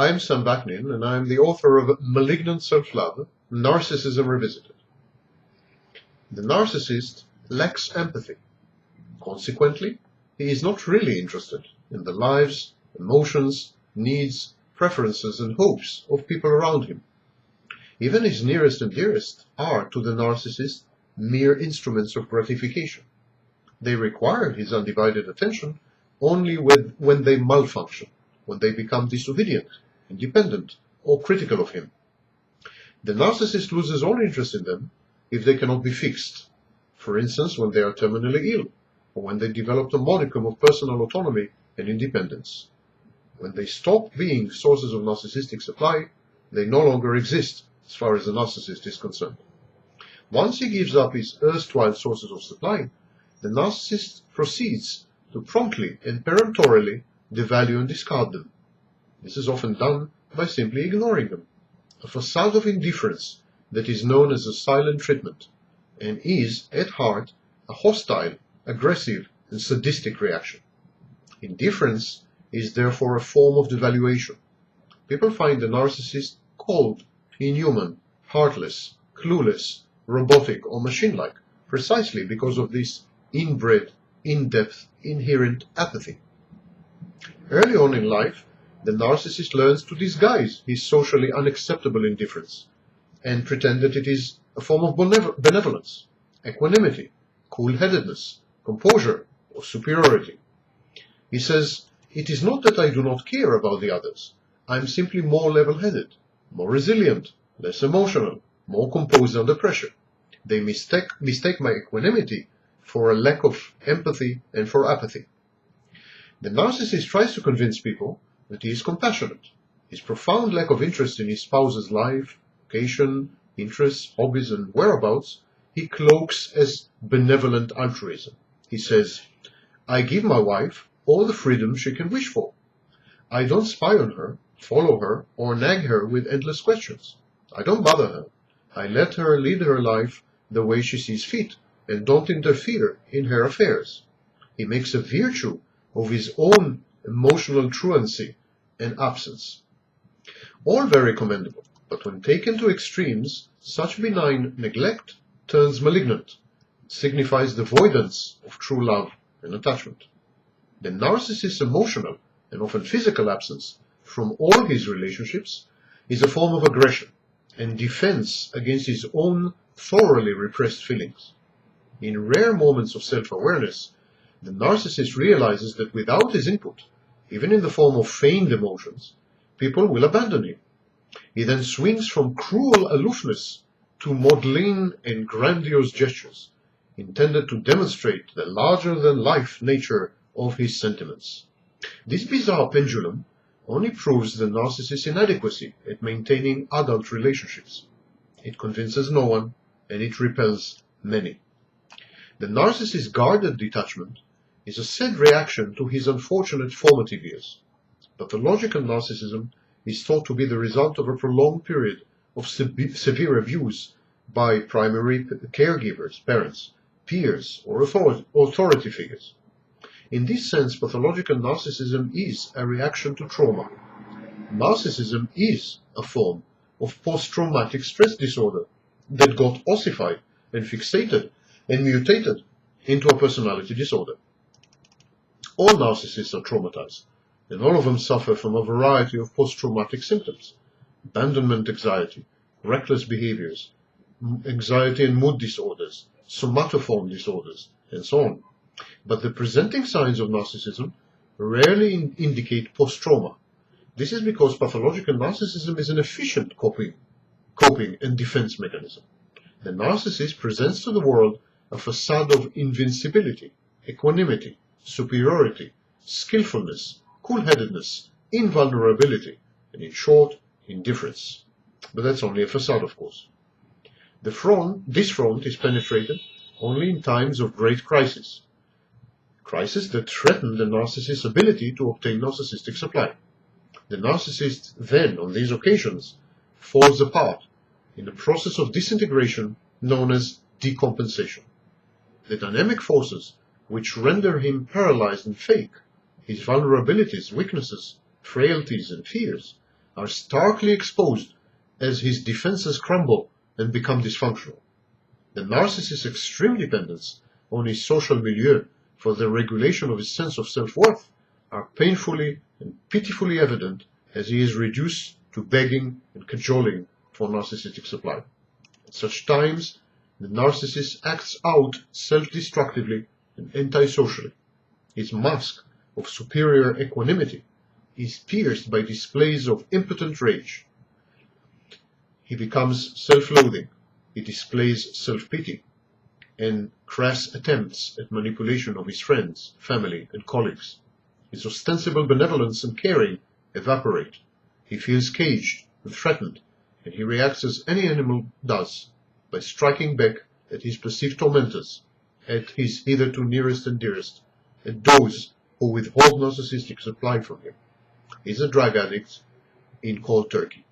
I'm Sam Vaknin, and I'm the author of Malignant Self-Love, Narcissism Revisited. The narcissist lacks empathy. Consequently, he is not really interested in the lives, emotions, needs, preferences, and hopes of people around him. Even his nearest and dearest are, to the narcissist, mere instruments of gratification. They require his undivided attention only when they malfunction, when they become disobedient, independent, or critical of him. The narcissist loses all interest in them if they cannot be fixed, for instance when they are terminally ill, or when they develop a modicum of personal autonomy and independence. When they stop being sources of narcissistic supply, they no longer exist as far as the narcissist is concerned. Once he gives up his erstwhile sources of supply, the narcissist proceeds to promptly and peremptorily devalue and discard them. This is often done by simply ignoring them, a facade of indifference that is known as a silent treatment, and is, at heart, a hostile, aggressive, and sadistic reaction. Indifference is therefore a form of devaluation. People find the narcissist cold, inhuman, heartless, clueless, robotic, or machine-like, precisely because of this inbred, in-depth, inherent apathy. Early on in life, the narcissist learns to disguise his socially unacceptable indifference and pretend that it is a form of benevolence, equanimity, cool-headedness, composure, or superiority. He says, "It is not that I do not care about the others. I am simply more level-headed, more resilient, less emotional, more composed under pressure. They mistake my equanimity for a lack of empathy and for apathy." The narcissist tries to convince people that he is compassionate. His profound lack of interest in his spouse's life, vocation, interests, hobbies, and whereabouts he cloaks as benevolent altruism. He says, "I give my wife all the freedom she can wish for. I don't spy on her, follow her, or nag her with endless questions. I don't bother her. I let her lead her life the way she sees fit, and don't interfere in her affairs." He makes a virtue of his own emotional truancy and absence. All very commendable, but when taken to extremes, such benign neglect turns malignant, signifies the voidance of true love and attachment. The narcissist's emotional and often physical absence from all his relationships is a form of aggression and defense against his own thoroughly repressed feelings. In rare moments of self-awareness, the narcissist realizes that without his input, even in the form of feigned emotions, people will abandon him. He then swings from cruel aloofness to maudlin and grandiose gestures, intended to demonstrate the larger-than-life nature of his sentiments. This bizarre pendulum only proves the narcissist's inadequacy at maintaining adult relationships. It convinces no one, and it repels many. The narcissist's guarded detachment is a sad reaction to his unfortunate formative years. Pathological narcissism is thought to be the result of a prolonged period of severe abuse by primary caregivers, parents, peers, or authority figures. In this sense, pathological narcissism is a reaction to trauma. Narcissism is a form of post-traumatic stress disorder that got ossified and fixated and mutated into a personality disorder. All narcissists are traumatized, and all of them suffer from a variety of post-traumatic symptoms: abandonment anxiety, reckless behaviors, anxiety and mood disorders, somatoform disorders, and so on. But the presenting signs of narcissism rarely indicate post-trauma. This is because pathological narcissism is an efficient coping and defense mechanism. The narcissist presents to the world a facade of invincibility, equanimity, superiority, skillfulness, cool-headedness, invulnerability, and in short, indifference. But that's only a facade, of course. This front is penetrated only in times of great crisis that threaten the narcissist's ability to obtain narcissistic supply. The narcissist then, on these occasions, falls apart in a process of disintegration known as decompensation. The dynamic forces which render him paralyzed and fake, his vulnerabilities, weaknesses, frailties, and fears, are starkly exposed as his defenses crumble and become dysfunctional. The narcissist's extreme dependence on his social milieu for the regulation of his sense of self-worth are painfully and pitifully evident as he is reduced to begging and cajoling for narcissistic supply. At such times, the narcissist acts out self-destructively and antisocially. His mask of superior equanimity is pierced by displays of impotent rage. He becomes self-loathing. He displays self-pity and crass attempts at manipulation of his friends, family, and colleagues. His ostensible benevolence and caring evaporate. He feels caged and threatened, and he reacts as any animal does, by striking back at his perceived tormentors, at his hitherto nearest and dearest, at those who withhold narcissistic supply from him. He is a drug addict in cold turkey.